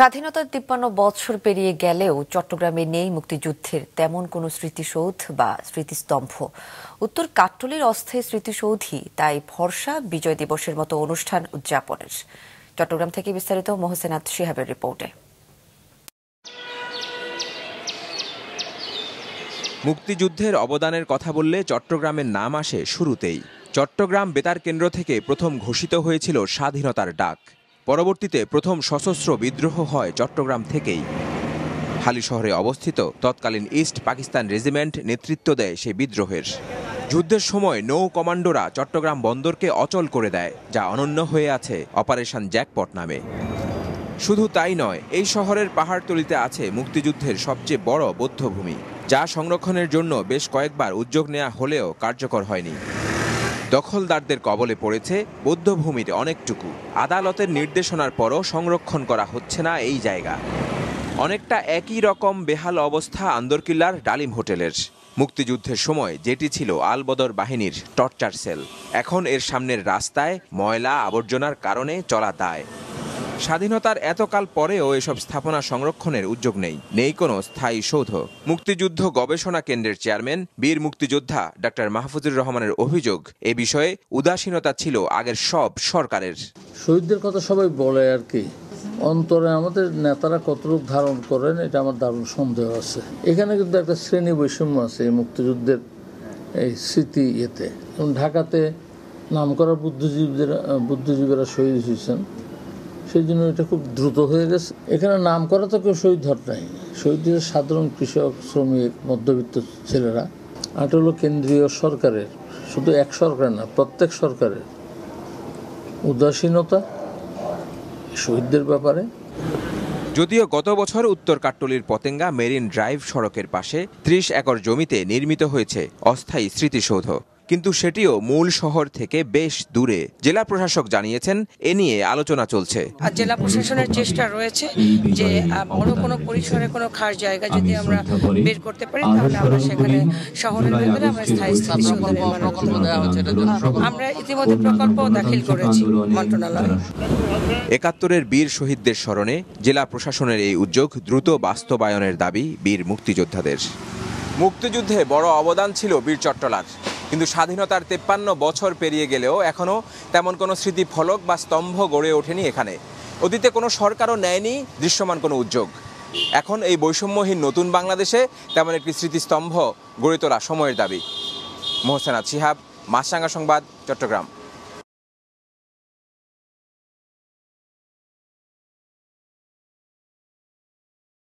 স্বাধীনতার ৫৩ বছর পেরিয়ে গেলেও চট্টগ্রামে নেই মুক্তিযুদ্ধের তেমন কোনো স্মৃতিসৌধ বা স্মৃতিস্তম্ভ। উত্তর কাট্টলীর অস্থায়ী স্মৃতিসৌধই তাই ভরসা বিজয় দিবসের মতো অনুষ্ঠান উদযাপনের। চট্টগ্রাম থেকে বিস্তারিত মোহসেনাত শিহাবের রিপোর্টে। মুক্তিযুদ্ধের অবদানের কথা বললে চট্টগ্রামের নাম আসে শুরুতেই। চট্টগ্রাম বেতার কেন্দ্র থেকে প্রথম ঘোষিত হয়েছিল স্বাধীনতার ডাক। পরবর্তীতে প্রথম সশস্ত্র বিদ্রোহ হয় চট্টগ্রাম থেকেই। হালি শহরে অবস্থিত তৎকালীন ইস্ট পাকিস্তান রেজিমেন্ট নেতৃত্ব দেয় সেই বিদ্রোহের। যুদ্ধের সময় নৌ কমান্ডোরা চট্টগ্রাম বন্দরকে অচল করে দেয়, যা অনন্য হয়ে আছে অপারেশন জ্যাকপট নামে। শুধু তাই নয়, এই শহরের পাহাড়তলিতে আছে মুক্তিযুদ্ধের সবচেয়ে বড় বৌদ্ধভূমি, যা সংরক্ষণের জন্য বেশ কয়েকবার উদ্যোগ নেওয়া হলেও কার্যকর হয়নি। দখলদারদের কবলে পড়েছে বৌদ্ধভূমির অনেকটুকু। আদালতের নির্দেশনার পরও সংরক্ষণ করা হচ্ছে না এই জায়গা। অনেকটা একই রকম বেহাল অবস্থা আন্দরকিল্লার ডালিম হোটেলের। মুক্তিযুদ্ধের সময় যেটি ছিল আলবদর বাহিনীর টর্চার সেল, এখন এর সামনের রাস্তায় ময়লা আবর্জনার কারণে চলা দায়। স্বাধীনতার এতকাল পরেও এসব স্থাপনা সংরক্ষণের উদ্যোগ নেই কোনো স্থায়ী সৌধ। মুক্তিযুদ্ধ গবেষণা কেন্দ্রের চেয়ারম্যান বীর মুক্তিযোদ্ধা ডাক্তার মাহফুজুর রহমানের অভিযোগ, এ বিষয়ে উদাসীনতা ছিল আগের সব সরকারের। শহীদদের কথা সবাই বলে আর কি, অন্তরে আমাদের নেতারা কতটুকু ধারণ করেন এটা আমার দারুণ সন্দেহ আছে। এখানে কিন্তু একটা শ্রেণী বৈষম্য আছে এই মুক্তিযুদ্ধের এই স্মৃতি ইয়েতে। যেমন ঢাকাতে নামকরা বুদ্ধিজীবীরা শহীদ হয়েছেন, সেই জন্য এটা খুব দ্রুত হয়ে গেছে। এখানে নাম করা তো কেউ শহীদ হট নাই, শহীদ হয়েছে সাধারণ কৃষক, শ্রমিক, মধ্যবিত্ত ছেলেরা। আর এটা হলো কেন্দ্রীয় সরকারের, শুধু এক সরকার না, প্রত্যেক সরকারের উদাসীনতা শহীদদের ব্যাপারে। যদিও গত বছর উত্তর কাট্টলীর পতেঙ্গা মেরিন ড্রাইভ সড়কের পাশে ৩০ একর জমিতে নির্মিত হয়েছে অস্থায়ী স্মৃতিসৌধ, কিন্তু সেটিও মূল শহর থেকে বেশ দূরে। জেলা প্রশাসক জানিয়েছেন, এ নিয়ে আলোচনা চলছে। আর জেলা প্রশাসনের চেষ্টা রয়েছে যে বড় কোনো পরিসরে কোনো খাস জায়গা যদি আমরা বের করতে পারি, তাহলে আমরা সেখানে শহরের ভেতরে আমরা স্থায়ী স্মৃতিসৌধ আমরা ইতিমধ্যে প্রকল্প দাখিল করেছি মন্ত্রণালয়ে। ৭১-এর বীর শহীদদের স্মরণে জেলা প্রশাসনের এই উদ্যোগ দ্রুত বাস্তবায়নের দাবি বীর মুক্তিযোদ্ধাদের। মুক্তিযুদ্ধে বড় অবদান ছিল বীর চট্টলার, কিন্তু স্বাধীনতার ৫৩ বছর পেরিয়ে গেলেও এখনও তেমন কোনো স্মৃতিফলক বা স্তম্ভ গড়ে ওঠেনি এখানে। অতীতে কোনো সরকারও নেয়নি দৃশ্যমান কোনো উদ্যোগ। এখন এই বৈষম্যহীন নতুন বাংলাদেশে তেমন একটি স্মৃতিস্তম্ভ গড়ে তোলা সময়ের দাবি। মোহসেনাত শিহাব, মাছরাঙা সংবাদ, চট্টগ্রাম।